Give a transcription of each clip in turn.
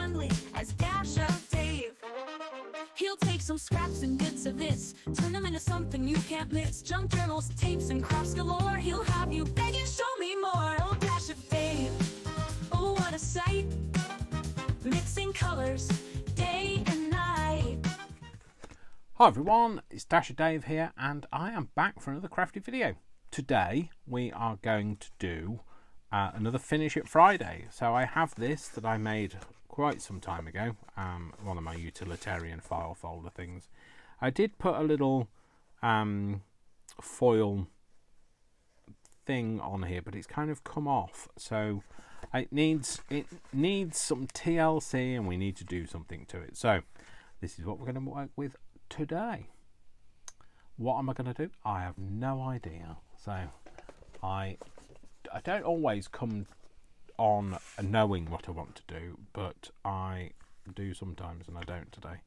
friendly as Dash of Dave. He'll take some scraps and bits of this, turn them into something you can't miss. Junk journals, tapes, and crafts galore. He'll have you begging, show me more. Oh, Dash of Dave, oh, what a sight. Mixing colors, day and night. Hi everyone, it's Dash of Dave here, and I am back for another crafty video. Today we are going to do another Finish It Friday. So I have this that I made quite some time ago, one of my Utilitarian file folder things. I did put a little foil thing on here, but it's kind of come off, so it needs some TLC, and we need to do something to it. So this is what we're going to work with today. What am I going to do? I have no idea. So I don't always come on knowing what I want to do, but I do sometimes, and I don't today.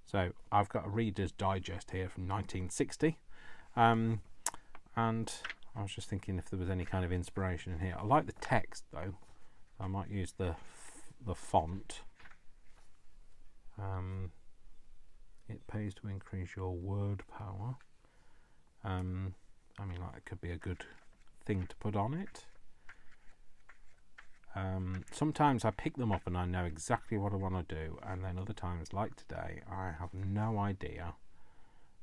So I've got a Reader's Digest here from 1960, and I was just thinking if there was any kind of inspiration in here. I like the text though. I might use the font. It pays to increase your word power. I mean, like, it could be a good thing to put on it. Sometimes I pick them up and I know exactly what I want to do, and then other times, like today, I have no idea.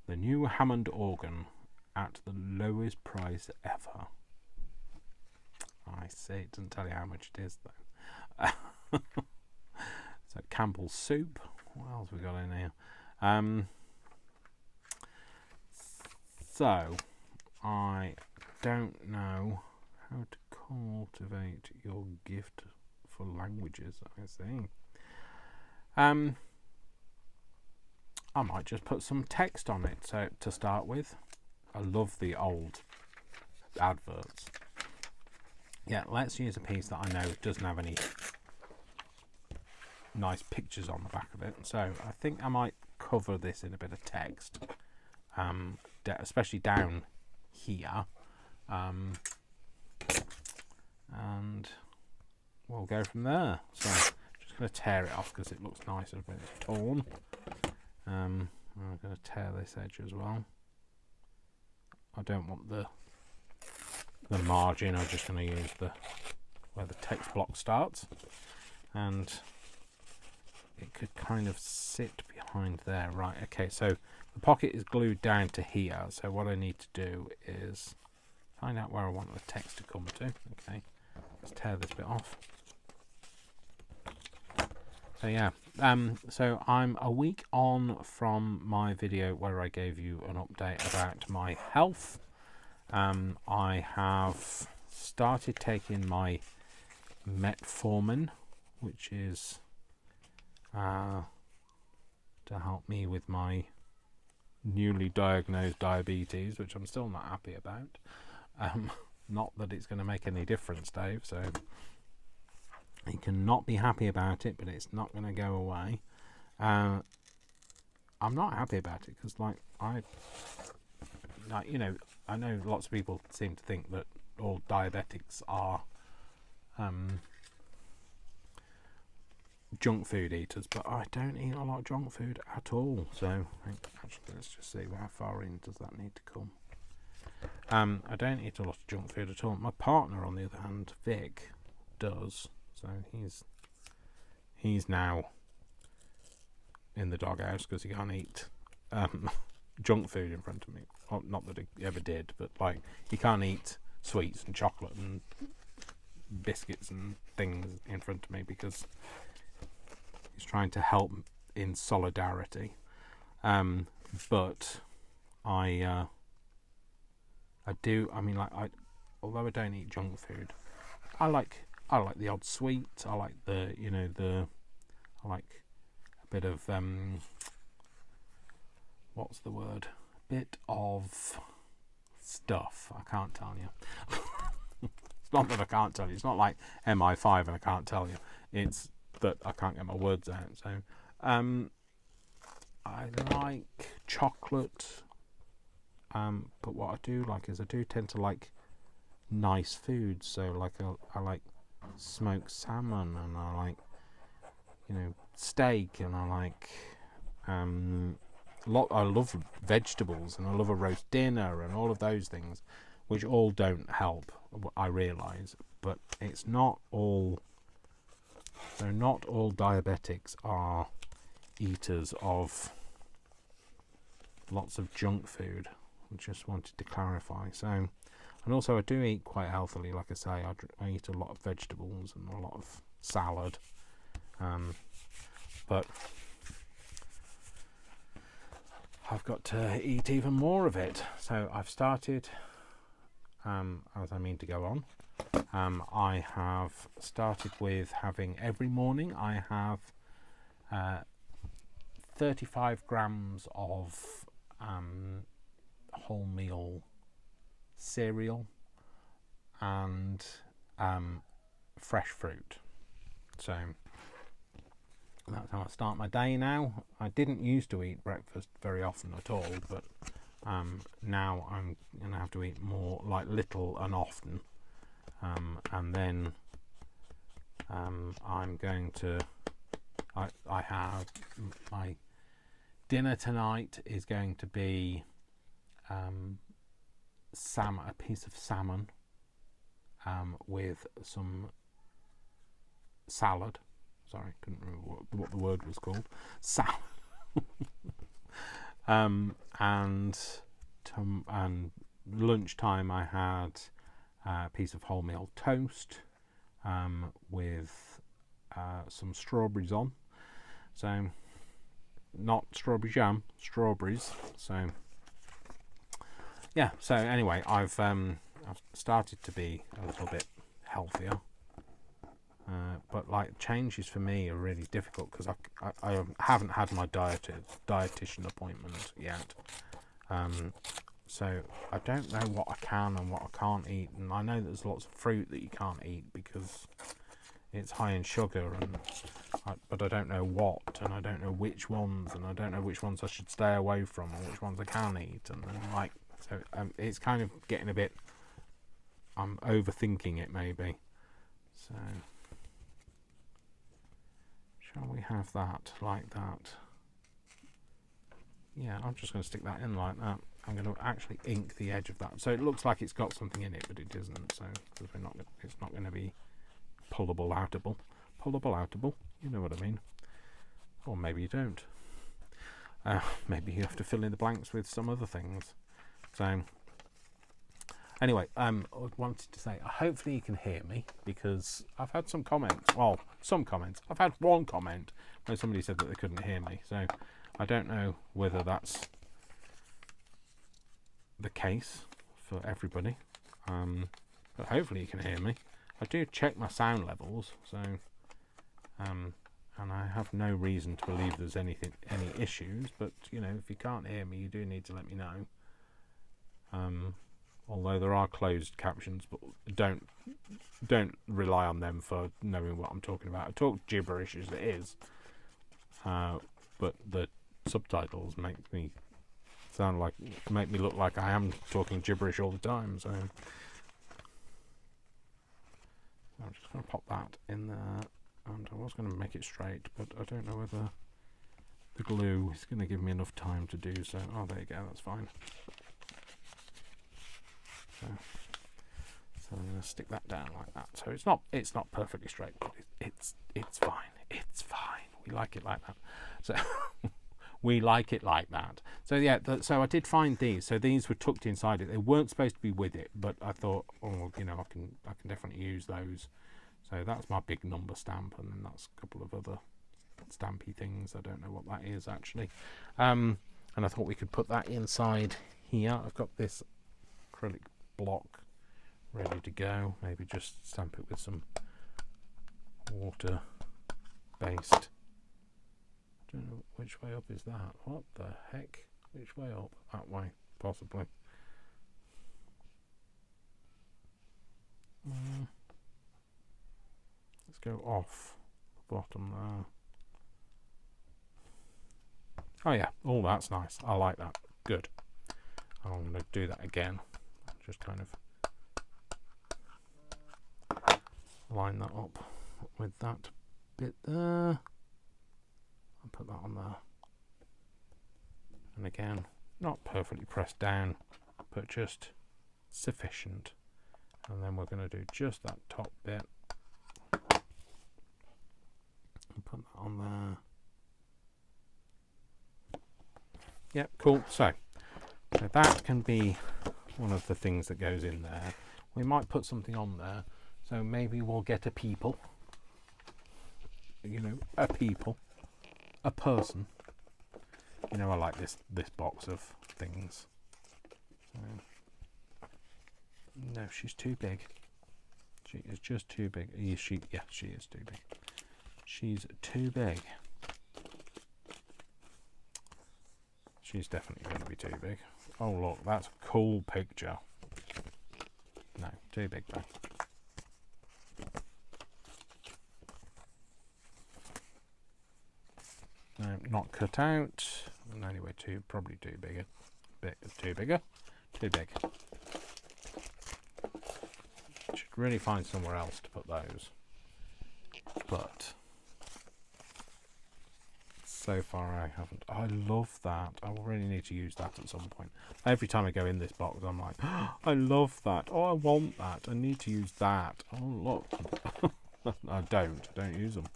The new Hammond organ at the lowest price ever. I see, it doesn't tell you how much it is though. So Campbell's soup. What else we got in here? So I don't know how to cultivate your gift for languages. I see. I might just put some text on it. So to start with, I love the old adverts. Yeah, let's use a piece that I know doesn't have any nice pictures on the back of it. So I think I might cover this in a bit of text, especially down here, and we'll go from there. So I'm just going to tear it off because it looks nicer when it's torn. I'm going to tear this edge as well. I don't want the margin. I'm just going to use where the text block starts, and it could kind of sit behind there. Right, okay, so the pocket is glued down to here, so what I need to do is find out where I want the text to come to. Okay, let's tear this bit off. So yeah, so I'm a week on from my video where I gave you an update about my health. I have started taking my metformin, which is to help me with my newly diagnosed diabetes, which I'm still not happy about. Not that it's going to make any difference, Dave, so you can not be happy about it, but it's not going to go away. I'm not happy about it because, you know, I know lots of people seem to think that all diabetics are junk food eaters, but I don't eat a lot of junk food at all. So actually, let's just see how far in does that need to come. I don't eat a lot of junk food at all. My partner, on the other hand, Vic, does. So he's now in the doghouse because he can't eat junk food in front of me. Well, not that he ever did, but like, he can't eat sweets and chocolate and biscuits and things in front of me because he's trying to help in solidarity. But I do. I mean, like, although I don't eat junk food, I like the odd sweet. I like I like a bit of what's the word? A bit of stuff. I can't tell you. It's not that I can't tell you. It's not like MI5 and I can't tell you. It's that I can't get my words out. So I like chocolate, but what I do like is I do tend to like nice foods. So like I like smoked salmon, and I like steak, and I like I love vegetables, and I love a roast dinner, and all of those things, which all don't help, I realise, but it's not all. So not all diabetics are eaters of lots of junk food. I just wanted to clarify. So, and also I do eat quite healthily. Like I say, I eat a lot of vegetables and a lot of salad, but I've got to eat even more of it. So I've started, as I mean to go on, I have started with having every morning I have 35 grams of wholemeal cereal and fresh fruit. So that's how I start my day now. I didn't used to eat breakfast very often at all, but now I'm going to have to eat more, like little and often. And then I'm going to, I have my dinner tonight is going to be a piece of salmon with some salad. Sorry, couldn't remember what the word was called. Salad. And lunchtime I had a piece of wholemeal toast with some strawberries on. So not strawberry jam, strawberries. So yeah. So anyway, I've started to be a little bit healthier. But like changes for me are really difficult because I haven't had my dietitian appointment yet. So I don't know what I can and what I can't eat, and I know there's lots of fruit that you can't eat because it's high in sugar, but I don't know what, and I don't know which ones, and I don't know which ones I should stay away from and which ones I can eat, and then it's kind of getting a bit. I'm overthinking it maybe. So shall we have that like that? Yeah, I'm just going to stick that in like that. I'm going to actually ink the edge of that, so it looks like it's got something in it, but it isn't. So because it's not going to be pullable outable. You know what I mean? Or maybe you don't. Maybe you have to fill in the blanks with some other things. So anyway, I wanted to say, hopefully you can hear me, because I've had some comments. Well, some comments. I've had one comment where somebody said that they couldn't hear me. So I don't know whether that's the case for everybody. But hopefully you can hear me. I do check my sound levels, so and I have no reason to believe there's any issues. But if you can't hear me, you do need to let me know. Although there are closed captions, but don't rely on them for knowing what I'm talking about. I talk gibberish as it is, but the subtitles make me look like I am talking gibberish all the time. So I'm just going to pop that in there, and I was going to make it straight, but I don't know whether the glue is going to give me enough time to do so. Oh, there you go, that's fine. So I'm going to stick that down like that. So it's not perfectly straight, but it's fine. It's fine. We like it like that. So we like it like that. So yeah. So I did find these. So these were tucked inside it. They weren't supposed to be with it, but I thought, I can definitely use those. So that's my big number stamp, and then that's a couple of other stampy things. I don't know what that is actually. And I thought we could put that inside here. I've got this acrylic block ready to go. Maybe just stamp it with some water based. Don't know which way up is that. What the heck? Which way up? That way, possibly. Let's go off the bottom there. Oh yeah, oh that's nice. I like that. Good. I'm going to do that again. Just kind of line that up with that bit there. I'll put that on there. And again, not perfectly pressed down, but just sufficient. And then we're going to do just that top bit. And put that on there. Yep, cool. So that can be one of the things that goes in there. We might put something on there. So maybe we'll get a people. You know, a people. A person. You know, I like this box of things. So, no, she's too big. She is just too big. Yeah, she is too big. She's too big. She's definitely going to be too big. Oh look, that's a cool picture. No, too big though. No, not cut out. And anyway, probably too bigger. Too bigger. Too big. Should really find somewhere else to put those. But so far I haven't. I love that. I will really need to use that at some point. Every time I go in this box, I'm like, oh, I love that. Oh, I want that. I need to use that. Oh, look. I don't use them.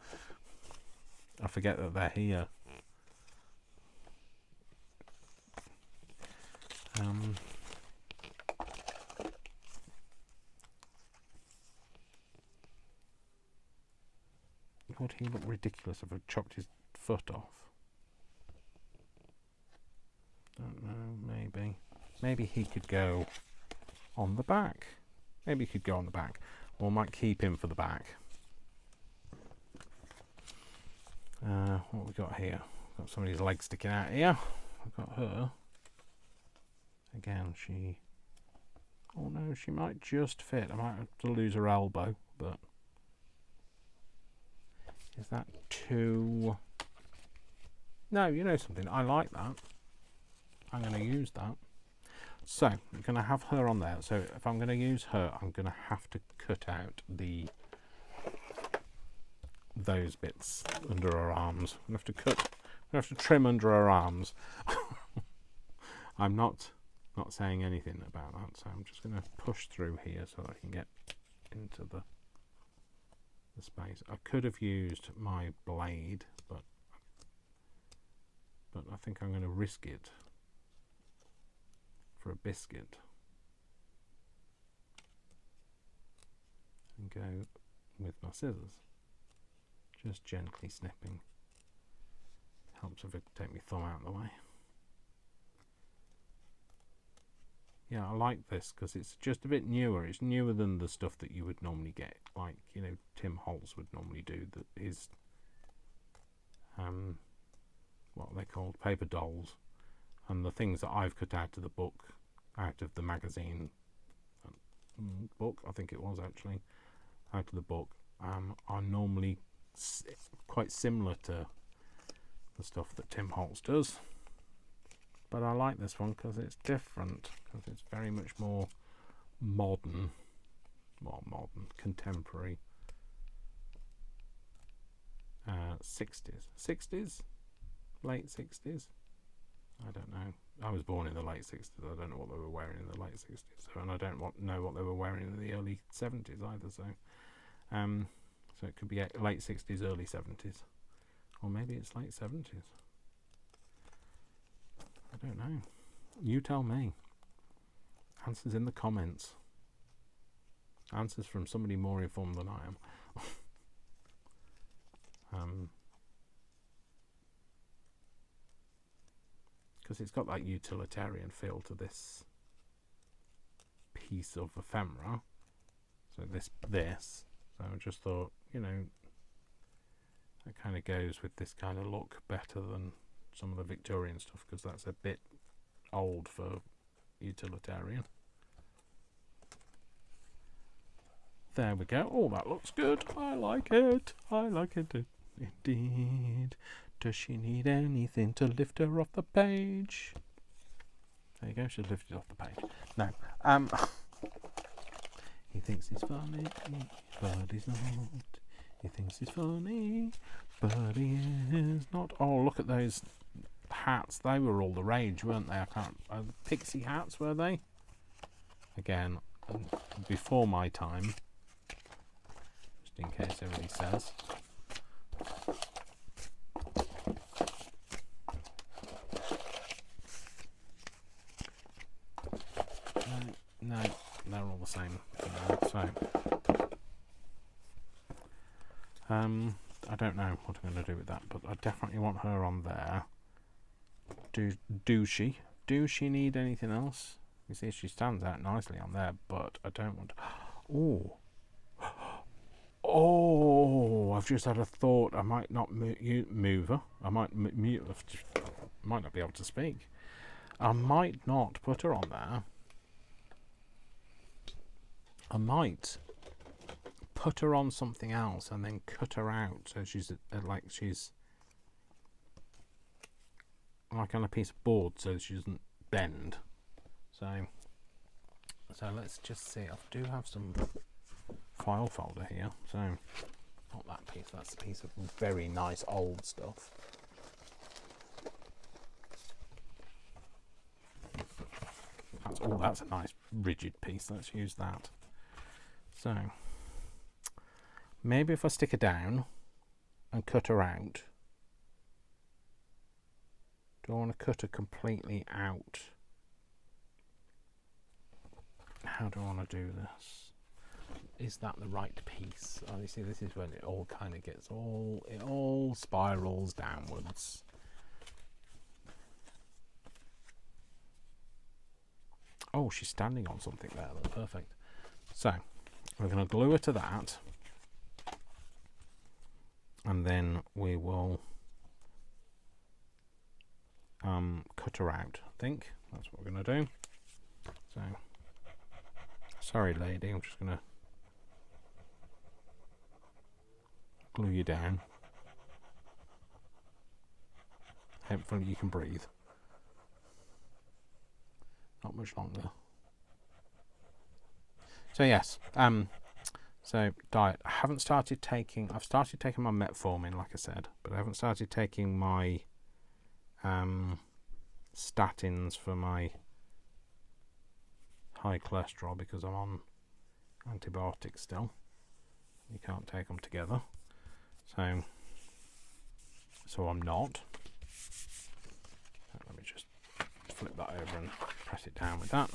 I forget that they're here. Would he look ridiculous if I chopped his foot off? Don't know, maybe. Maybe he could go on the back. Maybe he could go on the back. Or I might keep him for the back. What we got here? Got somebody's leg sticking out here. I've got her. Again, she... Oh no, she might just fit. I might have to lose her elbow, but... Is that too... No, you know something. I like that. I'm going to use that. So, I'm going to have her on there. So, if I'm going to use her, I'm going to have to cut out those bits under her arms. I'm going to have to trim under her arms. I'm not saying anything about that, so I'm just going to push through here so that I can get into the space. I could have used my blade, but I think I'm going to risk it for a biscuit and go with my scissors, just gently snipping. Helps if I take my thumb out of the way. Yeah, I like this because it's just a bit newer. It's newer than the stuff that you would normally get, like, you know, Tim Holtz would normally do, that is what are they called, paper dolls. And the things that I've cut out of the book, out of the magazine book, I think it was actually, out of the book, are normally quite similar to the stuff that Tim Holtz does. But I like this one because it's different, because it's very much more modern, contemporary, 60s, late 60s. I don't know. I was born in the late 60s. I don't know what they were wearing in the late 60s, and I don't know what they were wearing in the early 70s either. So it could be late 60s, early 70s, or maybe it's late 70s. I don't know. You tell me. Answers in the comments. Answers from somebody more informed than I am. Because it's got that utilitarian feel to this piece of ephemera. So this. So I just thought, you know, that kind of goes with this kind of look better than some of the Victorian stuff, because that's a bit old for utilitarian. There we go. Oh, that looks good. I like it. I like it indeed. Does she need anything to lift her off the page? There you go. She's lifted off the page. No. He thinks he's funny, but he's not. He thinks he's funny, But he is not. Oh, look at those hats. They were all the rage, weren't they? I can't. Pixie hats, were they? Again, before my time. Just in case everybody says. No, they're all the same. So, I don't know what I'm going to do with that, but I definitely want her on there. Do she? Do she need anything else? You see, she stands out nicely on there, but I don't want. Oh, oh! I've just had a thought. I might not move her. I might mute. Might not be able to speak. I might not put her on there. I might put her on something else and then cut her out so she's she's like on a piece of board so she doesn't bend. So let's just see. I do have some file folder here. So not that piece. That's a piece of very nice old stuff. That's a nice rigid piece. Let's use that. So maybe if I stick her down and cut her out. Do I want to cut her completely out? How do I want to do this? Is that the right piece? Oh, you see, this is when it all kind of gets it all spirals downwards. Oh, she's standing on something there. That's perfect. So we're going to glue her to that, and then we will cut her out. I think that's what we're going to do. So, sorry, lady, I'm just going to glue you down. Hopefully you can breathe. Not much longer. So yes, so diet. I've started taking my metformin, like I said, but I haven't started taking my statins for my high cholesterol because I'm on antibiotics still. You can't take them together, so I'm not. Let me just flip that over and press it down with that.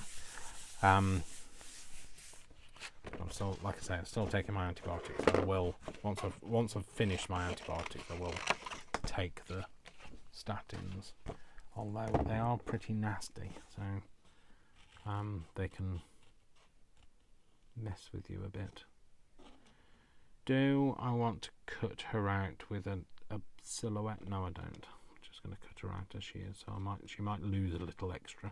I'm still, like I say, I'm still taking my antibiotics. I will once I've finished my antibiotics, I will take the statins. Although they are pretty nasty, so they can mess with you a bit. Do I want to cut her out with a silhouette? No, I don't. I'm just going to cut her out as she is. So she might lose a little extra.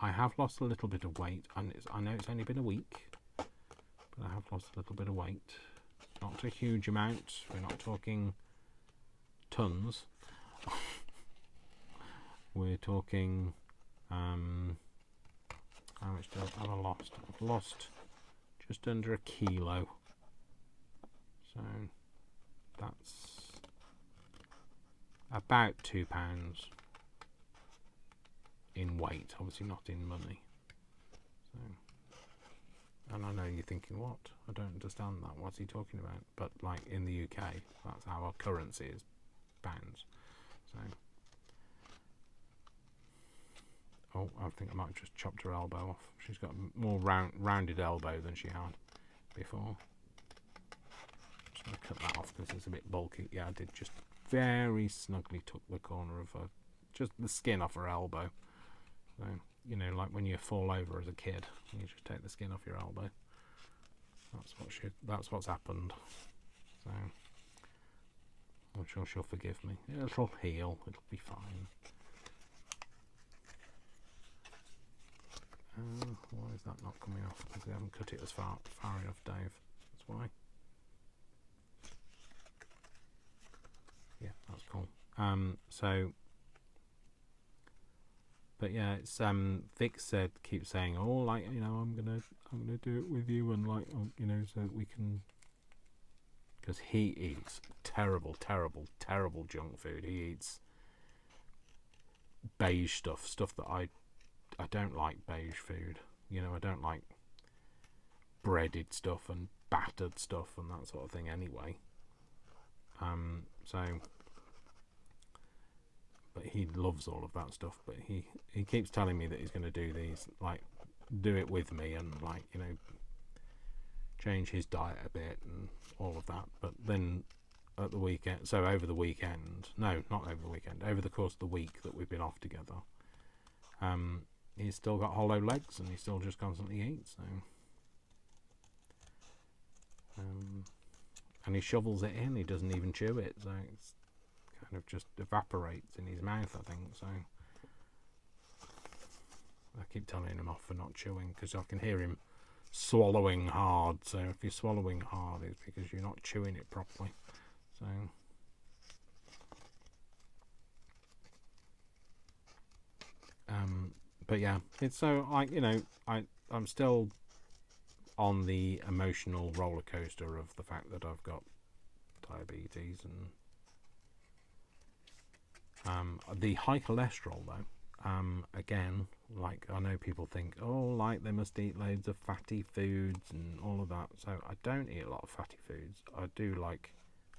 I have lost a little bit of weight, and I know it's only been a week, but I have lost a little bit of weight. Not a huge amount. We're not talking tons. We're talking how much have I lost? I've lost just under a kilo. So that's about £2 in weight, obviously not in money. So, and I know you're thinking, what? I don't understand that. What's he talking about? But like in the UK, that's how our currency is, pounds. So, oh, I think I might have just chopped her elbow off. She's got a more rounded elbow than she had before. Just going to cut that off because it's a bit bulky. Yeah, I did just very snugly tuck the corner of her, just the skin off her elbow. So, you know, like when you fall over as a kid, you just take the skin off your elbow. That's what's happened. So I'm sure she'll forgive me. It'll heal. It'll be fine. Why is that not coming off? Because we haven't cut it as far enough, Dave. That's why. Yeah, that's cool. So. But yeah, it's Vic keeps saying, oh, like, you know, I'm gonna do it with you, and like, you know, so that we can because he eats terrible junk food. He eats beige stuff that I don't like. Beige food, I don't like breaded stuff and battered stuff and that sort of thing anyway. But he loves all of that stuff, but he keeps telling me that he's going to do these, like, do it with me and, like, change his diet a bit and all of that. But then at the weekend, over the course of the week that we've been off together, he's still got hollow legs and he still just constantly eats. And he shovels it in. He doesn't even chew it, so it's kind of just evaporates in his mouth, I think. So I keep telling him off for not chewing, because I can hear him swallowing hard. So if you're swallowing hard, it's because you're not chewing it properly. So but yeah, it's so, like, I'm still on the emotional roller coaster of the fact that I've got diabetes and the high cholesterol, though. Again, like, I know people think, like, they must eat loads of fatty foods and all of that. So I don't eat a lot of fatty foods. I do like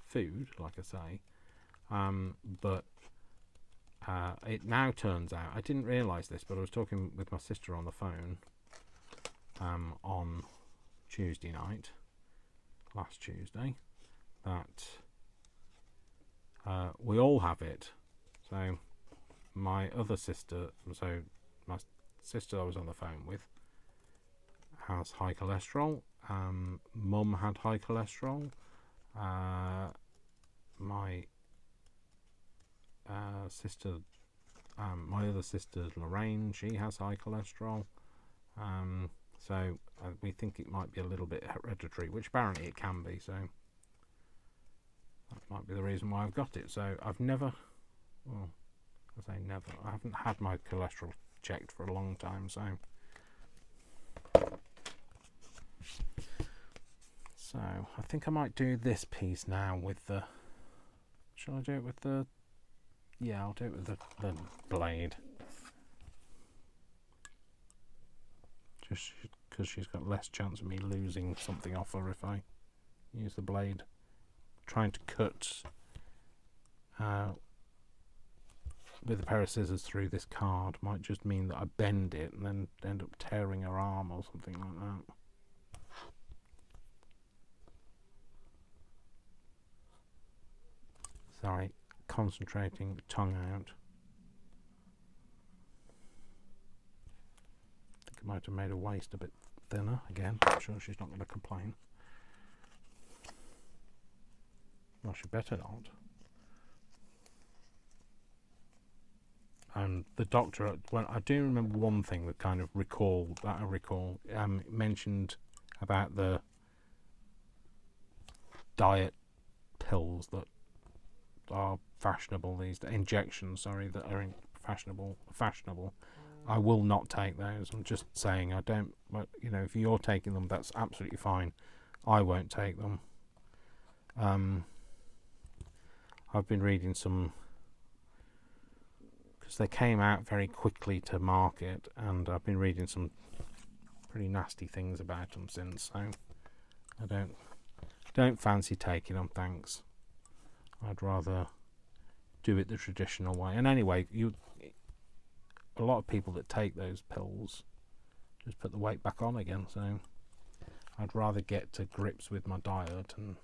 food, like I say, but it now turns out, I didn't realise this, but I was talking with my sister on the phone on Tuesday night, last Tuesday, that we all have it. So my sister I was on the phone with has high cholesterol. Mum had high cholesterol. My sister, my other sister Lorraine, she has high cholesterol. So we think it might be a little bit hereditary, which apparently it can be. So that might be the reason why I've got it. So I've never, I haven't had my cholesterol checked for a long time. So I think I might do this piece now with the. Shall I do it with the? Yeah, I'll do it with the blade. Just because she's got less chance of me losing something off her if I use the blade. Trying to cut with a pair of scissors through this card might just mean that I bend it and then end up tearing her arm or something like that. Sorry, concentrating, tongue out. I think I might have made her waist a bit thinner again. I'm sure she's not going to complain. Well, she better not. And the doctor, well, I do remember one thing that kind of mentioned about the diet pills that are fashionable, injections, that are fashionable. I will not take those. I'm just saying, I don't, if you're taking them, that's absolutely fine. I won't take them. I've been reading some, because they came out very quickly to market, and I've been reading some pretty nasty things about them since, so I don't fancy taking them, thanks. I'd rather do it the traditional way. And anyway, a lot of people that take those pills just put the weight back on again, so I'd rather get to grips with my diet and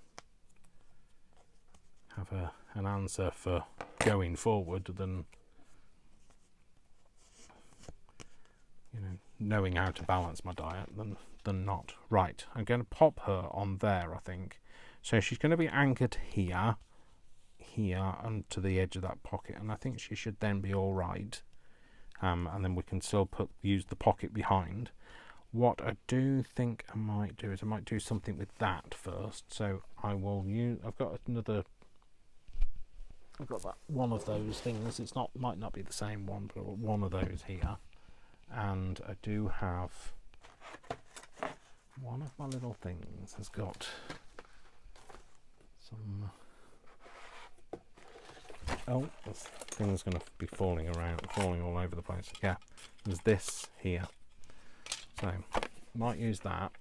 have an answer for going forward than knowing how to balance my diet than not. Right, I'm going to pop her on there, I think. So she's going to be anchored here and to the edge of that pocket, and I think she should then be all right. And then we can still use the pocket behind. What I do think I might do is I might do something with that first. So I will use. I've got that one of those things. Might not be the same one, but one of those here. And I do have one of my little things has got Oh, this thing's going to be falling all over the place. Yeah, there's this here. So, might use that.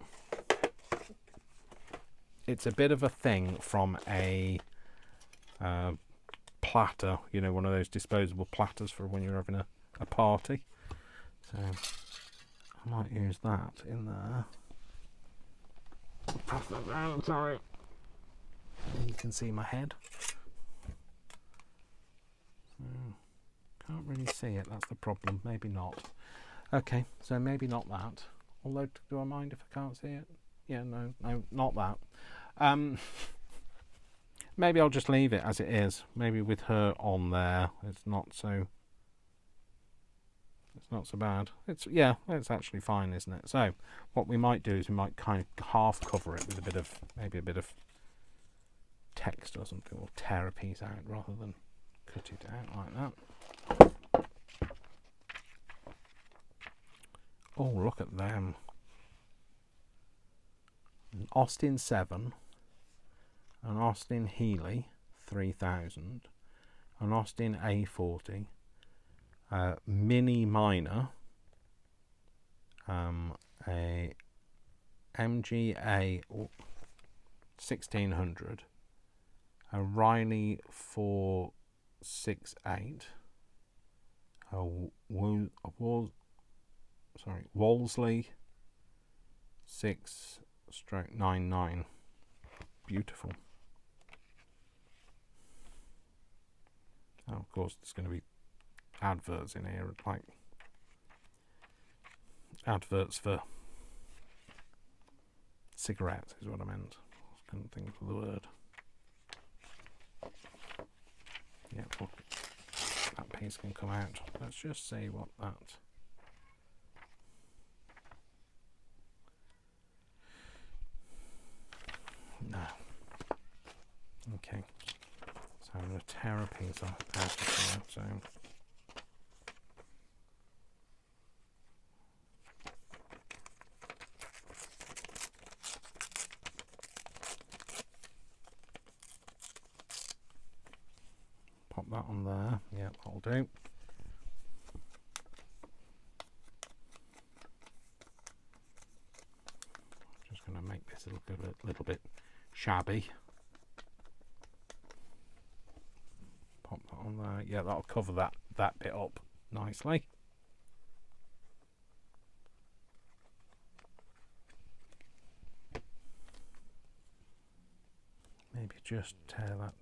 It's a bit of a thing from a platter, you know, one of those disposable platters for when you're having a party. So, I might use that in there. Pass that down, sorry. You can see my head. Can't really see it, that's the problem. Maybe not. Okay, so maybe not that. Although, do I mind if I can't see it? Yeah, no, not that. Maybe I'll just leave it as it is. Maybe with her on there, it's not so bad. It's actually fine, isn't it? So, what we might do is we might kind of half cover it with maybe a bit of text or something. We'll tear a piece out rather than cut it out like that. Oh, look at them. An Austin 7, an Austin Healy 3000, an Austin A40, Mini Minor, a MGA 1600, a Riley 468, Wolseley 6/99. Beautiful. Oh, of course, there's going to be adverts in here, like adverts for cigarettes is what I meant. I couldn't think of the word. Yeah, look, that piece can come out. Let's just see what that. No. Okay. So I'm going to tear a piece off out of here. So. Pop that on there. Yeah, that'll do. Just going to make this look a little bit shabby. Pop that on there. Yeah, that'll cover that bit up nicely. Maybe just tear that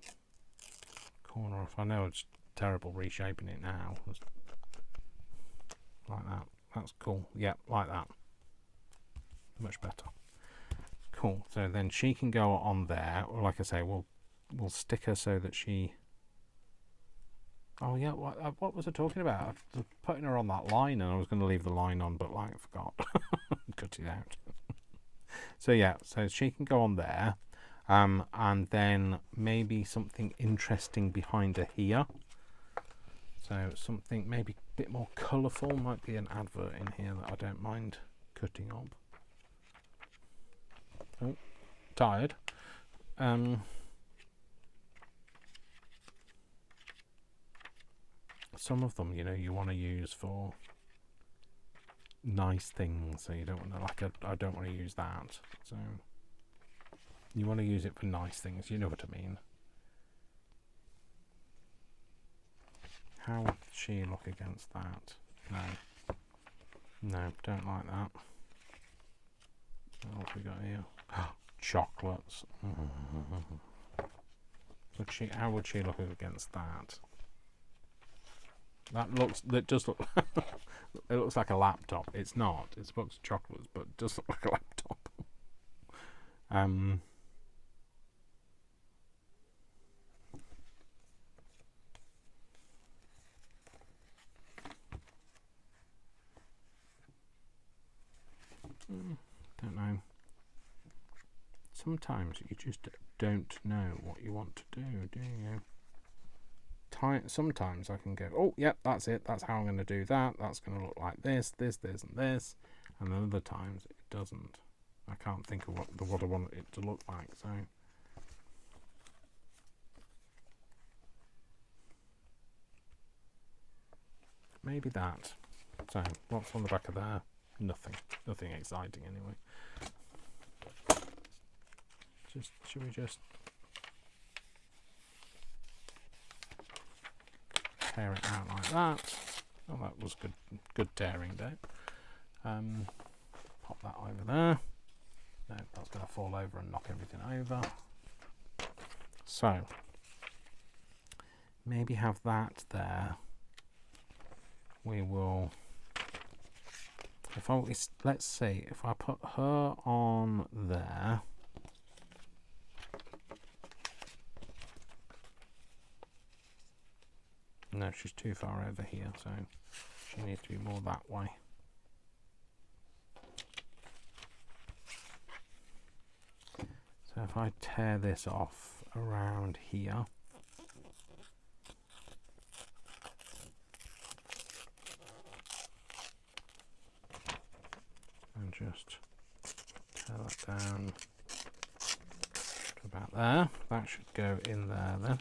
corner off. I know it's terrible reshaping it now. Like that. That's cool. Yeah, like that. Much better. Cool. So then she can go on there. Or like I say, we'll stick her so that she. Oh yeah, what was I talking about? I was putting her on that line, and I was going to leave the line on, but like I forgot. Cut it out. So yeah, so she can go on there, and then maybe something interesting behind her here. So something maybe a bit more colourful. Might be an advert in here that I don't mind cutting up. Oh, tired. Some of them, you know, you want to use for nice things, so you don't want to, like, I don't want to use that. So you want to use it for nice things, you know what I mean. How would she look against that? No, don't like that. What have we got here? Chocolates. How would she look against that? That does look. It looks like a laptop. It's not. It's a box of chocolates, but it does look like a laptop. Don't know. Sometimes you just don't know what you want to do you? Sometimes I can go, oh, yep, that's it. That's how I'm going to do that. That's going to look like this, this, this, and this. And then other times it doesn't. I can't think of what I want it to look like. So maybe that. So what's on the back of there? Nothing exciting anyway. Should we just tear it out like that? Oh, that was good tearing down. Pop that over there. No, that's going to fall over and knock everything over. So maybe have that there. We will. Let's see if I put her on there. No, she's too far over here, so she needs to be more that way. So if I tear this off around here, and just tear that down to about there, that should go in there then.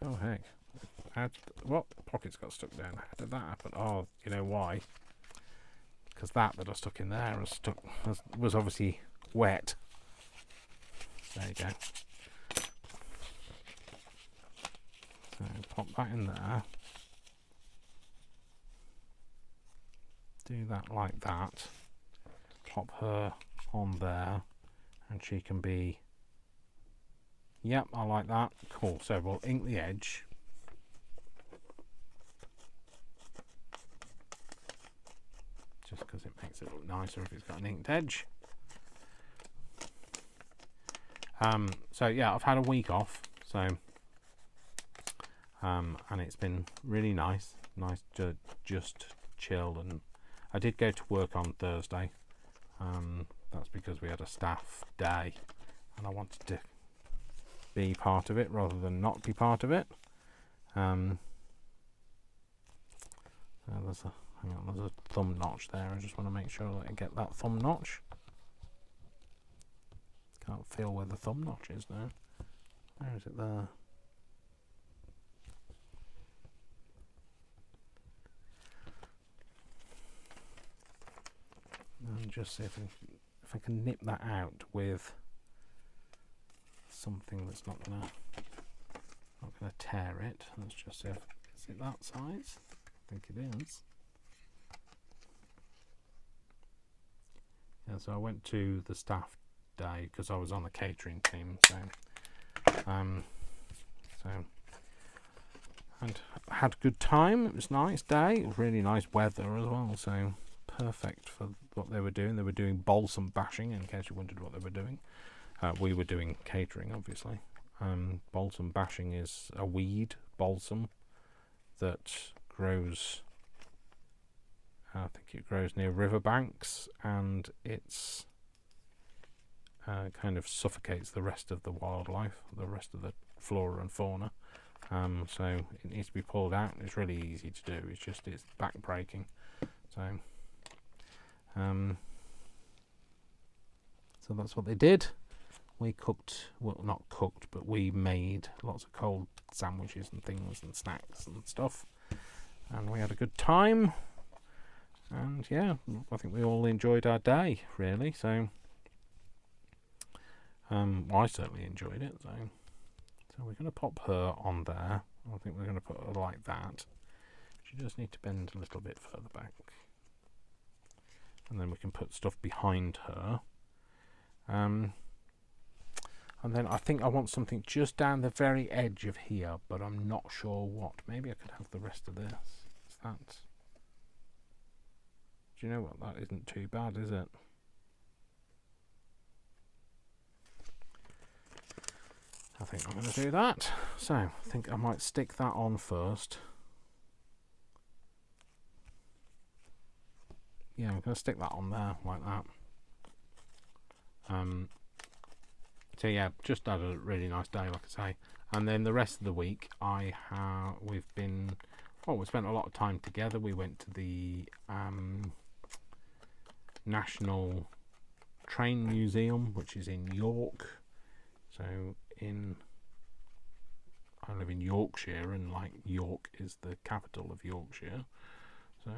Oh heck, what pockets got stuck down? How did that happen? Oh, you know why? Because that I stuck in there was obviously wet. There you go. So pop that in there. Do that like that. Pop her on there, and she can be. Yep, I like that. Cool. So we'll ink the edge. Just because it makes it look nicer if it's got an inked edge. So yeah, I've had a week off. So and it's been really nice to just chill. And I did go to work on Thursday. That's because we had a staff day, and I wanted to be part of it rather than not be part of it. There's a thumb notch there. I just want to make sure that I get that thumb notch. Can't feel where the thumb notch is now. Where is it there? And just see if I can nip that out with something that's not gonna tear it. Let's just see if is it that size? I think it is. Yeah, so I went to the staff day because I was on the catering team, so and had a good time. It was a nice day. It was really nice weather as well, so perfect for what they were doing. They were doing balsam bashing, in case you wondered what they were doing. We were doing catering, obviously. Balsam bashing is a weed, balsam, that grows, I think it grows near riverbanks, and it's kind of suffocates the rest of the wildlife, the rest of the flora and fauna. So it needs to be pulled out. It's really easy to do. It's back breaking. So that's what they did. We cooked, well, not cooked, but we made lots of cold sandwiches and things and snacks and stuff, and we had a good time. And yeah, I think we all enjoyed our day, really. So I certainly enjoyed it. So we're going to pop her on there. I think we're going to put her like that. She just need to bend a little bit further back, and then we can put stuff behind her. And then I think I want something just down the very edge of here, but I'm not sure what. Maybe I could have the rest of this. Is that? Do you know what? That isn't too bad, is it? I think I'm going to do that. So I think I might stick that on first. Yeah, I'm going to stick that on there like that. So yeah, just had a really nice day, like I say. And then the rest of the week, we spent a lot of time together. We went to the National Train Museum, which is in York. So in I live in Yorkshire, and like York is the capital of Yorkshire, so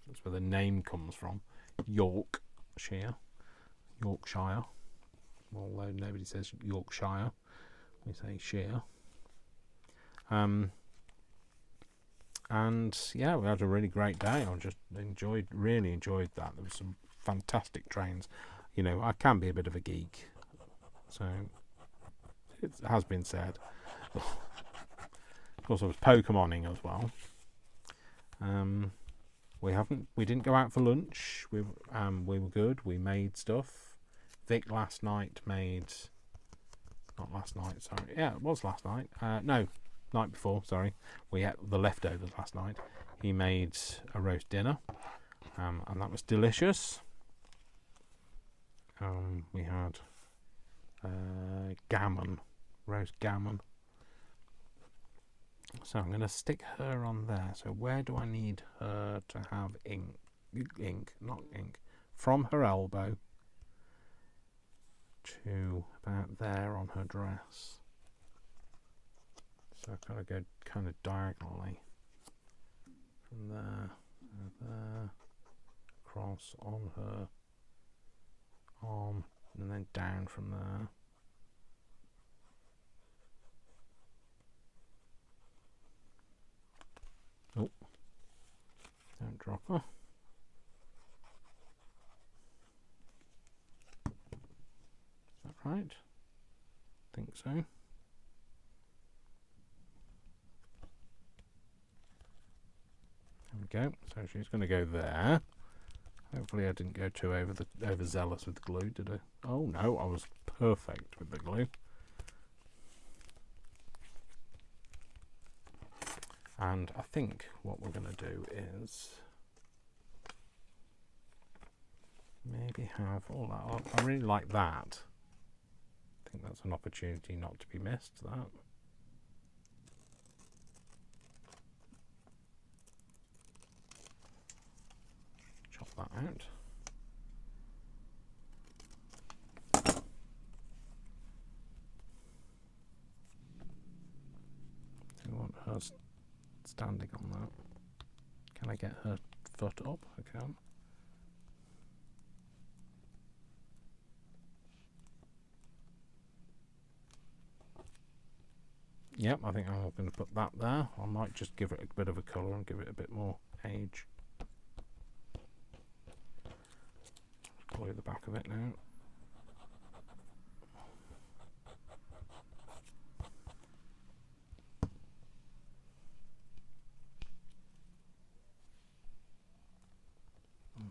that's where the name comes from. Yorkshire. Although nobody says Yorkshire, we say shire. And yeah, we had a really great day. I just really enjoyed that. There was some fantastic trains. You know, I can be a bit of a geek, so it has been said. Of course, I was Pokemoning as well. We didn't go out for lunch. We were good. We made stuff. Vic last night made. Not last night. Sorry. Yeah, it was last night. No. Night before, sorry, we ate the leftovers last night. He made a roast dinner, and that was delicious. We had roast gammon. So I'm going to stick her on there. So where do I need her to have not ink, from her elbow to about there on her dress. So I've got to go kind of diagonally from there, across on her arm, and then down from there. Oh, don't drop her. Is that right? I think so. There we go. So she's going to go there. Hopefully I didn't go too overzealous with the glue, did I? Oh no, I was perfect with the glue. And I think what we're going to do is maybe have all that. I really like that. I think that's an opportunity not to be missed, that. Chop that out. Do you want her standing on that? Can I get her foot up? I can. Yep, I think I'm going to put that there. I might just give it a bit of a colour and give it a bit more age. Glue the back of it now.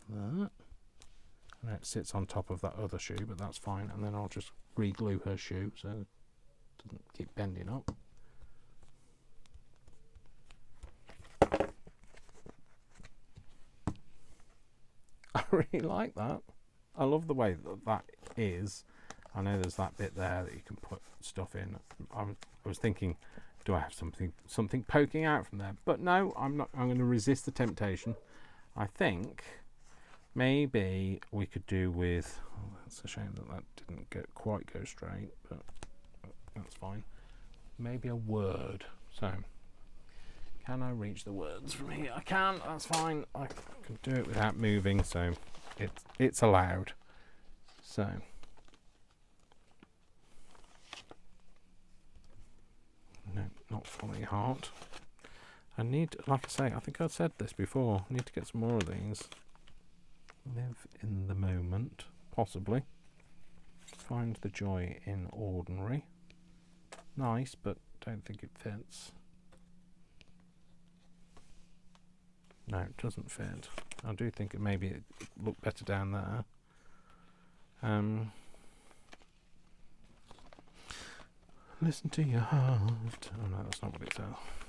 That. And it sits on top of that other shoe, but that's fine. And then I'll just re-glue her shoe so it doesn't keep bending up. I really like that. I love the way that is. I know there's that bit there that you can put stuff in. I was thinking, do I have something poking out from there? But no, I'm not. I'm going to resist the temptation. I think maybe we could do with. Oh, that's a shame that didn't quite go straight, but that's fine. Maybe a word. So, can I reach the words from here? I can. That's fine. I can do it without moving, so it's allowed. So. No, not fully heart. I need, like I say, I think I've said this before, I need to get some more of these. Live in the moment, possibly. Find the joy in ordinary. Nice, but don't think it fits. No, it doesn't fit. I do think maybe it looked better down there. Listen to your heart. Oh no, that's not what it says.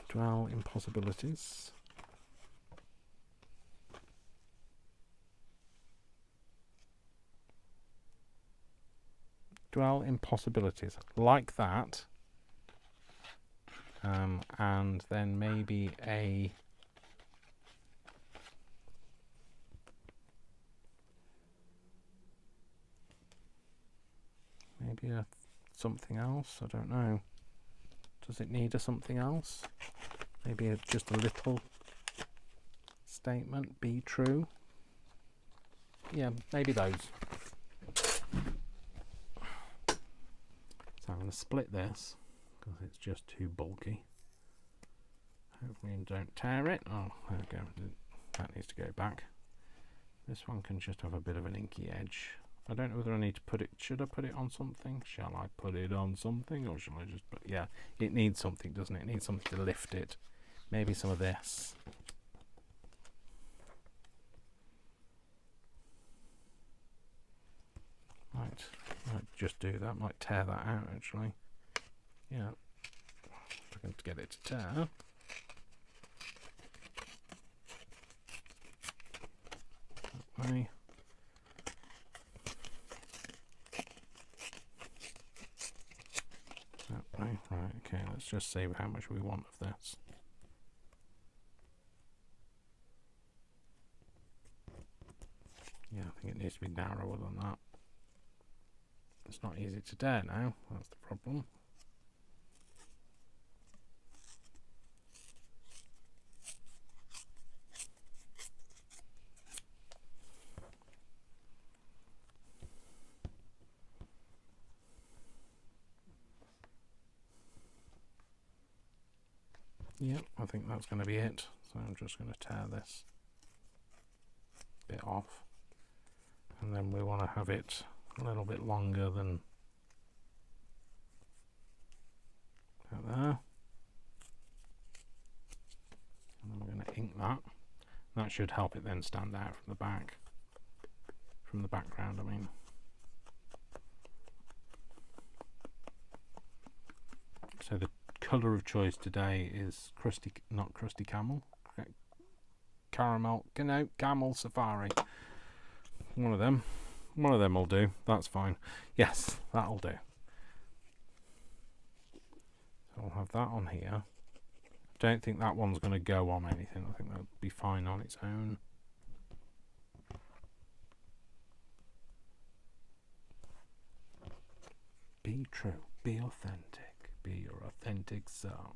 Dwell in possibilities. Dwell in possibilities. Like that. And then maybe a... Maybe a something else, I don't know. Does it need something else? Maybe just a little statement, be true. Yeah, maybe those. So I'm going to split this because it's just too bulky. Hopefully you don't tear it. Oh, there we go. That needs to go back. This one can just have a bit of an inky edge. I don't know whether I need to put it. Should I put it on something? Shall I put it on something, or shall I just put? Yeah, it needs something, doesn't it? It needs something to lift it. Maybe some of this. Might just do that. Might tear that out actually. Yeah, I'm going to get it to tear. That way. That way. Right. Okay. Let's just see how much we want of this. Yeah, I think it needs to be narrower than that. It's not easy to tear now, that's the problem. Yep, I think that's going to be it. So I'm just going to tear this bit off. And then we want to have it a little bit longer than that there. And then we're going to ink that. That should help it then stand out from the back. From the background, I mean. So the colour of choice today is not crusty camel. Caramel, no, camel safari. One of them will do. That's fine. Yes, that'll do. So I'll have that on here. Don't think that one's going to go on anything. I think that'll be fine on its own. Be true. Be authentic. Be your authentic self.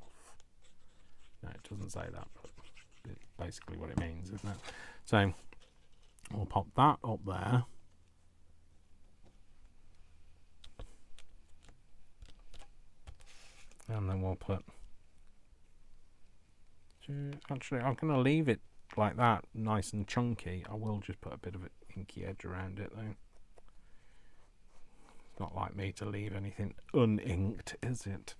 No, it doesn't say that, but it's basically what it means, isn't it? So we'll pop that up there. And then we'll put... Actually, I'm going to leave it like that, nice and chunky. I will just put a bit of an inky edge around it, though. It's not like me to leave anything uninked, is it?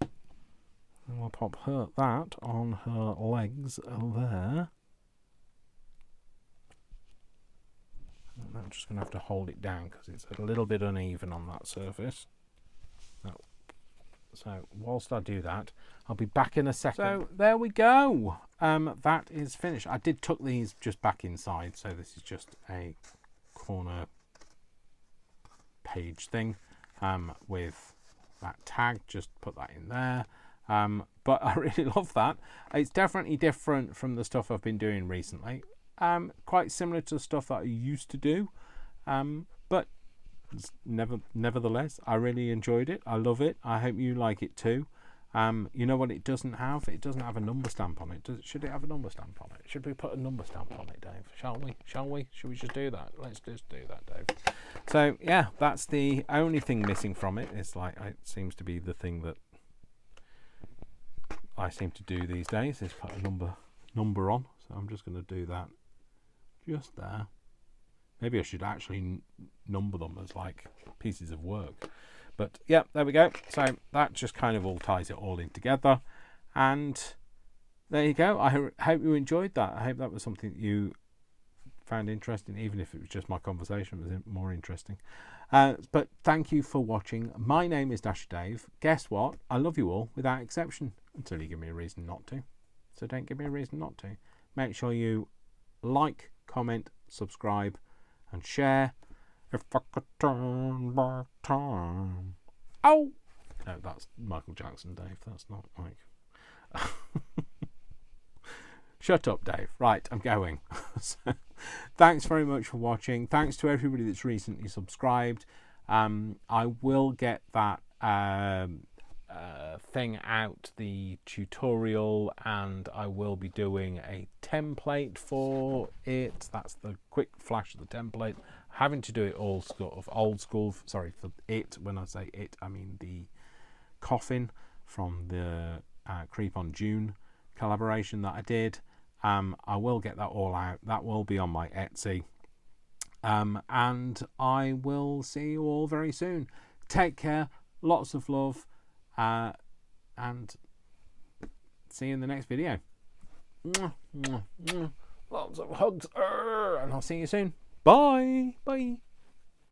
And we'll pop that on her legs there. And I'm just going to have to hold it down because it's a little bit uneven on that surface. So whilst I do that, I'll be back in a second. So there we go. That is finished. I did tuck these just back inside, so this is just a corner page thing with that tag. Just put that in there. But I really love that. It's definitely different from the stuff I've been doing recently. Quite similar to the stuff that I used to do, but nevertheless, I really enjoyed it. I love it. I hope you like it too. You know what it doesn't have? It doesn't have a number stamp on it. Should it have a number stamp on it? Should we put a number stamp on it, Dave? Shall we? Should we just do that? Let's just do that, Dave. So yeah, that's the only thing missing from it. It's like it seems to be the thing that I seem to do these days, is put a number on. So I'm just going to do that just there. Maybe I should actually number them as like pieces of work. But yeah, there we go. So that just kind of all ties it all in together. And there you go. I hope you enjoyed that. I hope that was something that you found interesting, even if it was just my conversation was more interesting. But thank you for watching. My name is Dasher Dave. Guess what? I love you all without exception, until you give me a reason not to. So don't give me a reason not to. Make sure you like, comment, subscribe, and share. If I could turn back time. Oh! No, that's Michael Jackson, Dave. That's not like... Shut up, Dave. Right, I'm going. So, thanks very much for watching. Thanks to everybody that's recently subscribed. I will get that thing out, the tutorial, and I will be doing a template for it. That's the quick flash of the template. Having to do it all sort of old school. Sorry for it. When I say it, I mean the coffin from the Creep on June collaboration that I did. I will get that all out. That will be on my Etsy. And I will see you all very soon. Take care. Lots of love. And see you in the next video. Lots of hugs. And I'll see you soon. Bye. Bye.